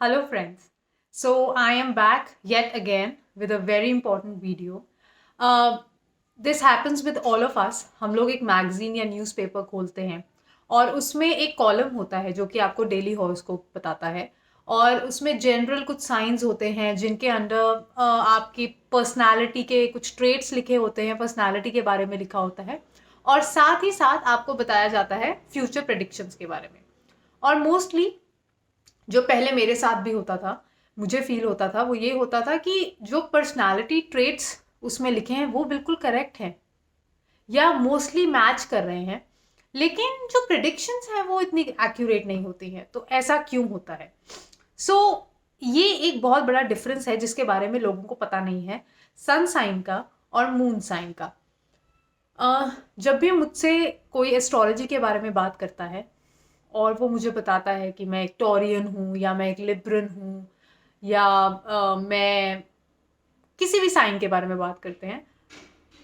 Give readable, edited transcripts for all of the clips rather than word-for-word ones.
Hello, friends. So, I am back yet again with a very important video. Uh, this happens with all of us. हम लोग एक magazine या newspaper खोलते हैं और उसमें एक कॉलम होता है जो कि आपको डेली हॉरोस्कोप बताता है और उसमें जनरल कुछ साइंस होते हैं जिनके अंडर आपकी पर्सनालिटी के कुछ ट्रेट्स लिखे होते हैं, पर्सनालिटी के बारे में लिखा होता है और साथ ही साथ आपको बताया जाता है फ्यूचर प्रेडिक्शंस के बारे में। और मोस्टली जो पहले मेरे साथ भी होता था, मुझे फील होता था, वो ये होता था कि जो पर्सनालिटी ट्रेट्स उसमें लिखे हैं वो बिल्कुल करेक्ट हैं या मोस्टली मैच कर रहे हैं, लेकिन जो प्रिडिक्शंस हैं वो इतनी एक्यूरेट नहीं होती हैं। तो ऐसा क्यों होता है? ये एक बहुत बड़ा डिफरेंस है जिसके बारे में लोगों को पता नहीं है, सन साइन का और मून साइन का। जब भी मुझसे कोई एस्ट्रोलॉजी के बारे में बात करता है और वो मुझे बताता है कि मैं एक टॉरियन हूँ या मैं एक लिब्रन हूँ या मैं किसी भी साइन के बारे में बात करते हैं,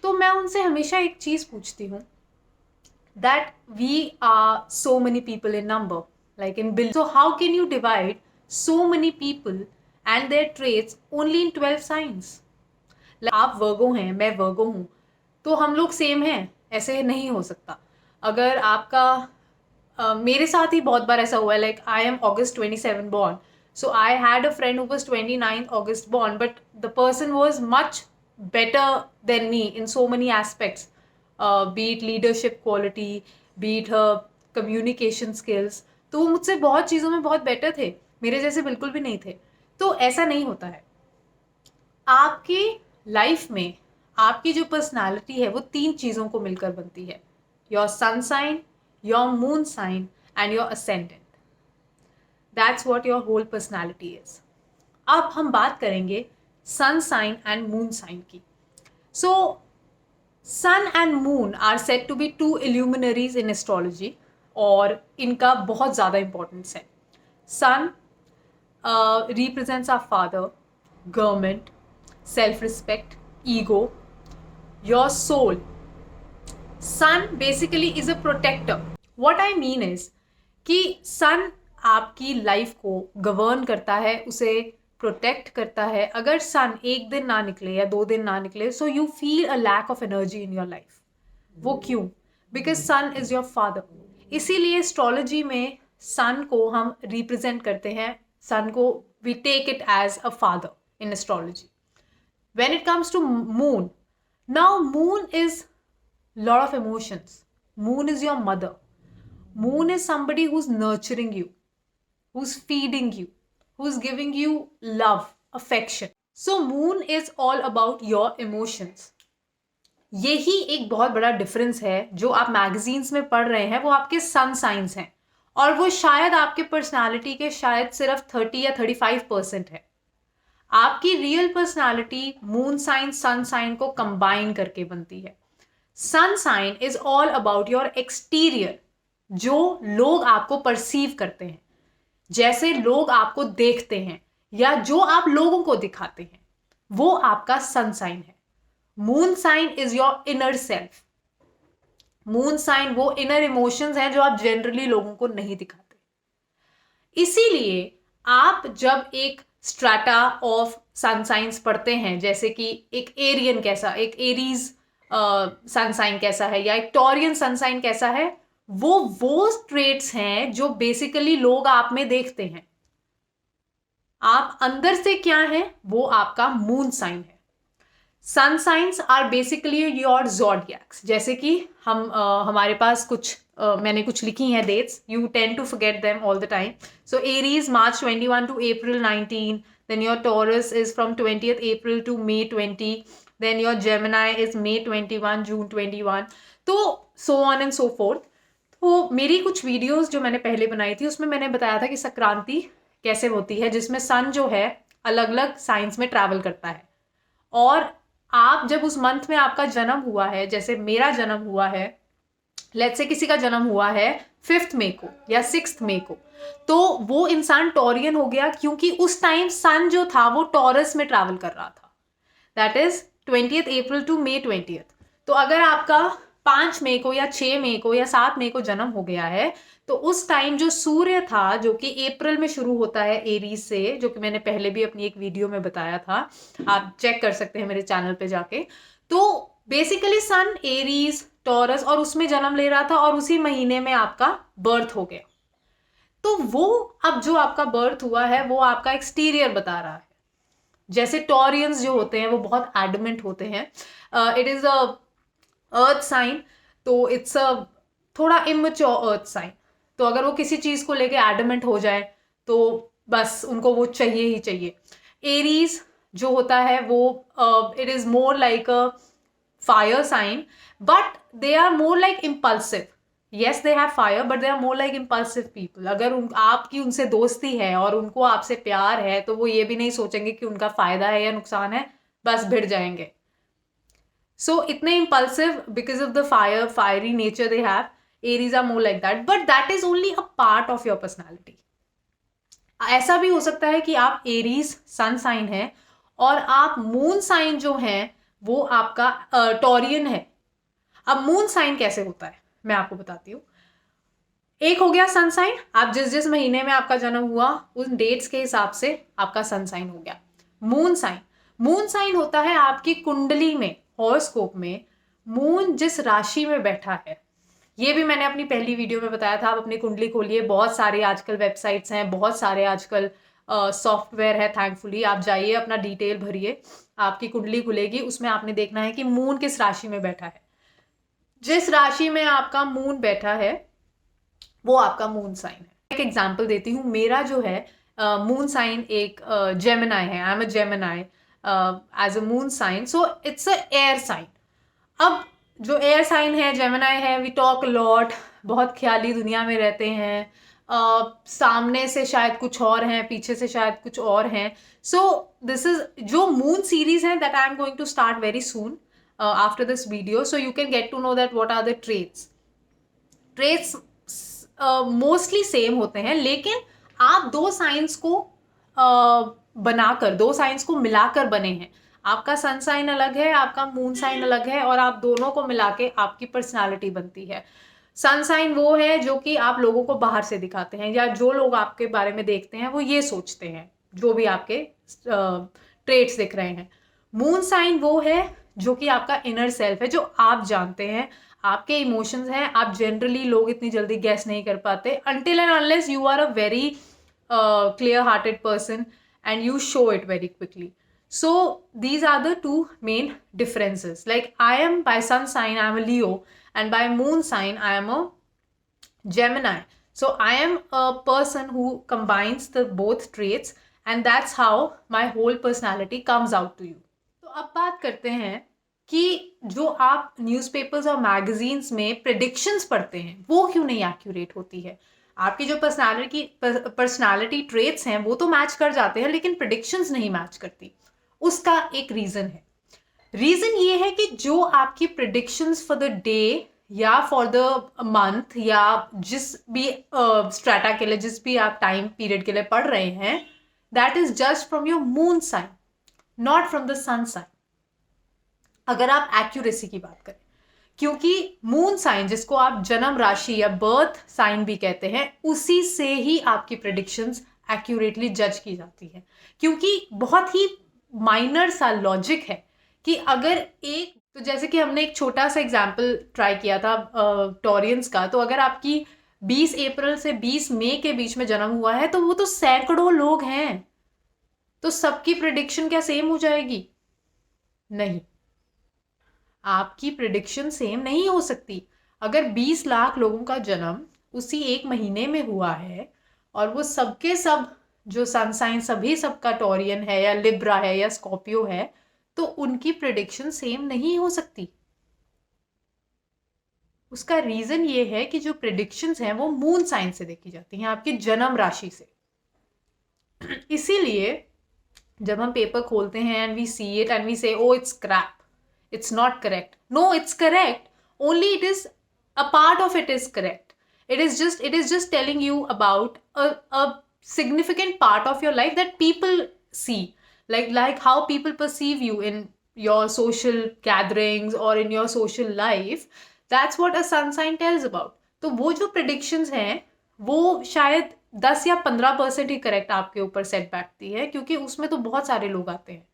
तो मैं उनसे हमेशा एक चीज़ पूछती हूँ, that we are so many people in number, like in bill, so how can you divide so many people and their traits only in 12 signs? आप वर्गो हैं, मैं वर्गो हूँ, तो हम लोग सेम हैं? ऐसे नहीं हो सकता। अगर आपका मेरे साथ ही बहुत बार ऐसा हुआ है, like I am August 27 born, so I had a friend who was 29 August born, but the person was much better than me in so many aspects, be it leadership quality, be it her communication skills। तो वो मुझसे बहुत चीज़ों में बहुत better थे, मेरे जैसे बिल्कुल भी नहीं थे। तो ऐसा नहीं होता है। आपकी लाइफ में आपकी जो पर्सनालिटी है वो 3 चीज़ों को मिलकर बनती है, your sun sign, your moon sign and your ascendant. That's what your whole personality is. अब हम बात करेंगे sun sign and moon sign की। So sun and moon are said to be 2 illuminaries in astrology और इनका बहुत ज़्यादा importance है। Sun represents our father, government, self-respect, ego, your soul. Sun basically is a protector. What I mean is कि sun आपकी life को govern करता है, उसे प्रोटेक्ट करता है। अगर सन एक दिन ना निकले या 2 दिन ना निकले, so you feel a lack of energy in your life. वो क्यों? Because sun is your father. इसीलिए एस्ट्रोलॉजी में सन को हम रिप्रेजेंट करते हैं, सन को we take it as a father in astrology. When it comes to moon, now moon is lot of emotions. Moon is your mother. Moon is somebody who's nurturing you, who's feeding you, who's giving you love, affection. So moon is all about your emotions. यही एक बहुत बड़ा difference है। जो आप magazines में पढ़ रहे हैं वो आपके सन साइंस हैं और वो शायद आपके पर्सनालिटी के शायद सिर्फ 30 या 35% है। आपकी real personality moon sign sun sign को कंबाइन करके बनती है। Sun sign is all about your exterior, जो लोग आपको परसीव करते हैं, जैसे लोग आपको देखते हैं या जो आप लोगों को दिखाते हैं, वो आपका सन साइन है। Moon sign is your inner self. Moon sign वो इनर इमोशंस हैं जो आप जनरली लोगों को नहीं दिखाते। इसीलिए आप जब एक स्ट्राटा ऑफ सन साइंस पढ़ते हैं, जैसे कि एक एरियन कैसा, एक एरीज सन साइन कैसा है या एक टॉरियन सन साइन कैसा है, वो ट्रेट्स हैं जो बेसिकली लोग आप में देखते हैं। आप अंदर से क्या हैं वो आपका मून साइन है। Sun signs are basically your zodiacs. जैसे कि हमारे पास कुछ मैंने कुछ लिखी हैं dates, you tend to forget them all the time. So Aries March 21 to April 19, then your Taurus is from 20th April to May 20, then your Gemini is May 21 June 21, तो so on and so forth। तो मेरी कुछ videos जो मैंने पहले बनाई थी उसमें मैंने बताया था कि संक्रांति कैसे होती है, जिसमें सन जो है अलग अलग साइंस में ट्रैवल करता है। और आप जब उस मंथ में आपका जन्म हुआ है, जैसे मेरा जन्म हुआ है, लेट्स से किसी का जन्म हुआ है 5th मई को या 6th मई को, तो वो इंसान टॉरियन हो गया क्योंकि उस टाइम सन जो था वो टॉरस में ट्रैवल कर रहा था। That is 20th April to May 20th। तो अगर आपका 5 मई को या 6 मई को या 7 मई को जन्म हो गया है, तो उस टाइम जो सूर्य था, जो कि अप्रैल में शुरू होता है एरीज से, जो कि मैंने पहले भी अपनी एक वीडियो में बताया था, आप चेक कर सकते हैं मेरे चैनल पे जाके। तो बेसिकली सन एरीज टॉरस और उसमें जन्म ले रहा था और उसी महीने में आपका बर्थ हो गया। तो वो अब जो आपका बर्थ हुआ है वो आपका एक्सटीरियर बता रहा है। जैसे टॉरियंस जो होते हैं वो बहुत एडमेंट होते हैं, it is a earth sign, तो इट्स अ थोड़ा इमेच्योर अर्थ साइन। तो अगर वो किसी चीज को लेके एडमेंट हो जाए तो बस उनको वो चाहिए ही चाहिए। एरीज जो होता है वो it is more like a fire sign, but they are more like impulsive. Yes they have fire but they are more like impulsive people. अगर आपकी उनसे दोस्ती है और उनको आपसे प्यार है तो वो ये भी नहीं सोचेंगे कि उनका फायदा है या नुकसान है, बस भिड़ जाएंगे। So इतने impulsive because of the fiery nature they have, Aries are more like that, but that is only a part of your personality. ऐसा भी हो सकता है कि आप एरीज सन साइन है और आप मून साइन जो है वो आपका टॉरियन है। अब मून साइन कैसे होता है मैं आपको बताती हूँ। एक हो गया सन साइन, आप जिस जिस महीने में आपका जन्म हुआ उन डेट्स के हिसाब से आपका सन साइन हो गया। मून साइन होता है आपकी कुंडली में, हॉरोस्कोप में मून जिस राशि में बैठा है। ये भी मैंने अपनी पहली वीडियो में बताया था। आप अपनी कुंडली खोलिए, बहुत सारे आजकल वेबसाइट्स हैं, बहुत सारे आजकल सॉफ्टवेयर है, थैंकफुली आप जाइए अपना डिटेल भरिए, आपकी कुंडली खुलेगी, उसमें आपने देखना है कि मून किस राशि में बैठा है। जिस राशि में आपका मून बैठा है वो आपका मून साइन है। एक एग्जांपल देती हूँ, मेरा जो है मून साइन एक जेमिनाई है। I am a Gemini as a moon sign, so it's a air sign. अब जो एयर साइन है, जेमिनाई है, वी टॉक लॉट, बहुत ख्याली दुनिया में रहते हैं। सामने से शायद कुछ और हैं, पीछे से शायद कुछ और हैं। सो दिस इज जो मून सीरीज है that I am going to start very soon after this video, so you can get to know that what are the traits. Mostly same होते हैं, लेकिन आप दो साइंस को बनाकर, दो साइंस को मिलाकर बने हैं। आपका सन साइन अलग है, आपका मून साइन अलग है, और आप दोनों को मिला के आपकी पर्सनालिटी बनती है। सन साइन वो है जो कि आप लोगों को बाहर से दिखाते हैं, या जो लोग आपके बारे में देखते हैं वो ये सोचते हैं, जो भी आपके ट्रेट्स दिख रहे हैं। मून साइन वो है जो कि आपका इनर सेल्फ है, जो आप जानते हैं, आपके इमोशंस हैं। आप जनरली लोग इतनी जल्दी गैस नहीं कर पाते until and unless you are a very clear hearted person and you show it very quickly. So these are the two main differences. Like I am by sun sign I am a Leo, and by moon sign I am a Gemini. So I am a person who combines the both traits, and that's how my whole personality comes out to you. तो अब बात करते हैं कि जो आप newspapers और magazines में प्रेडिक्शंस पढ़ते हैं वो क्यों नहीं एक्यूरेट होती है। आपकी जो पर्सनालिटी ट्रेट्स हैं वो तो मैच कर जाते हैं, लेकिन प्रेडिक्शंस नहीं मैच करती। उसका एक रीज़न है। रीज़न ये है कि जो आपकी प्रेडिक्शंस फॉर द डे या फॉर द मंथ या जिस भी स्ट्रैटा के लिए, जिस भी आप टाइम पीरियड के लिए पढ़ रहे हैं, that is just from your moon sign, not from the sun sign, अगर आप एक्यूरेसी की बात करें। क्योंकि मून साइन, जिसको आप जन्म राशि या बर्थ साइन भी कहते हैं, उसी से ही आपकी प्रेडिक्शंस एक्यूरेटली जज की जाती है। क्योंकि बहुत ही माइनर सा लॉजिक है कि अगर एक, तो जैसे कि हमने एक छोटा सा एग्जाम्पल ट्राई किया था टॉरियंस का, तो अगर आपकी 20 अप्रैल से 20 मई के बीच में जन्म हुआ है तो वो तो सैकड़ों लोग हैं, तो सबकी प्रेडिक्शन क्या सेम हो जाएगी? नहीं, आपकी प्रिडिक्शन सेम नहीं हो सकती। अगर 20 लाख लोगों का जन्म उसी एक महीने में हुआ है और वो सबके सब जो सन साइन सभी सबका टॉरियन है या लिब्रा है या स्कॉर्पियो है, तो उनकी प्रिडिक्शन सेम नहीं हो सकती। उसका रीजन ये है कि जो प्रिडिक्शंस हैं वो मून साइन से देखी जाती हैं, आपकी जन्म राशि से। इसीलिए जब हम पेपर खोलते हैं and we see it and we say oh it's crap, it's not correct. No, it's correct. Only it is a part of it is correct. It is just telling you about a significant part of your life that people see, like how people perceive you in your social gatherings or in your social life. That's what a sun sign tells about. तो वो जो predictions हैं वो शायद 10 या 15% ही correct आपके ऊपर set बैठती है, क्योंकि उसमें तो बहुत सारे लोग आते हैं.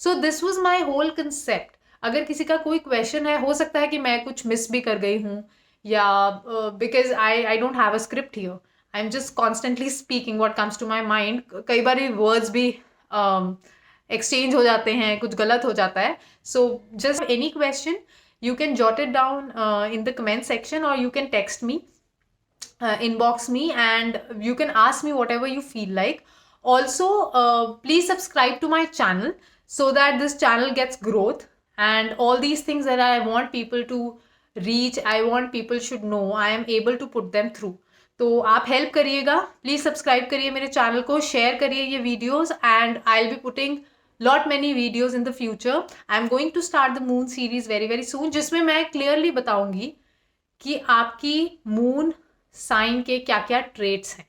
So this was my whole concept. अगर किसी का कोई क्वेश्चन है, हो सकता है कि मैं कुछ मिस भी कर गई हूँ, या because I don't have a script here, I am just constantly speaking what comes to my mind. कई बार वर्ड्स भी एक्सचेंज हो जाते हैं, कुछ गलत हो जाता है. So just any question, you can jot it down in the comment section, or you can text me, inbox me, and you can ask me whatever you feel like. Also, please subscribe to my channel so that this channel gets growth, and all these things that I want people to reach, I want people should know, I am able to put them through. तो आप help करिएगा, please subscribe करिए मेरे channel को, share करिए ये videos, and I will be putting lot many videos in the future. I'm going to start the moon series very very soon, जिसमें मैं clearly बताऊंगी कि आपकी moon sign के क्या क्या traits हैं.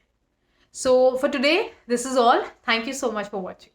So for today, this is all. Thank you so much for watching.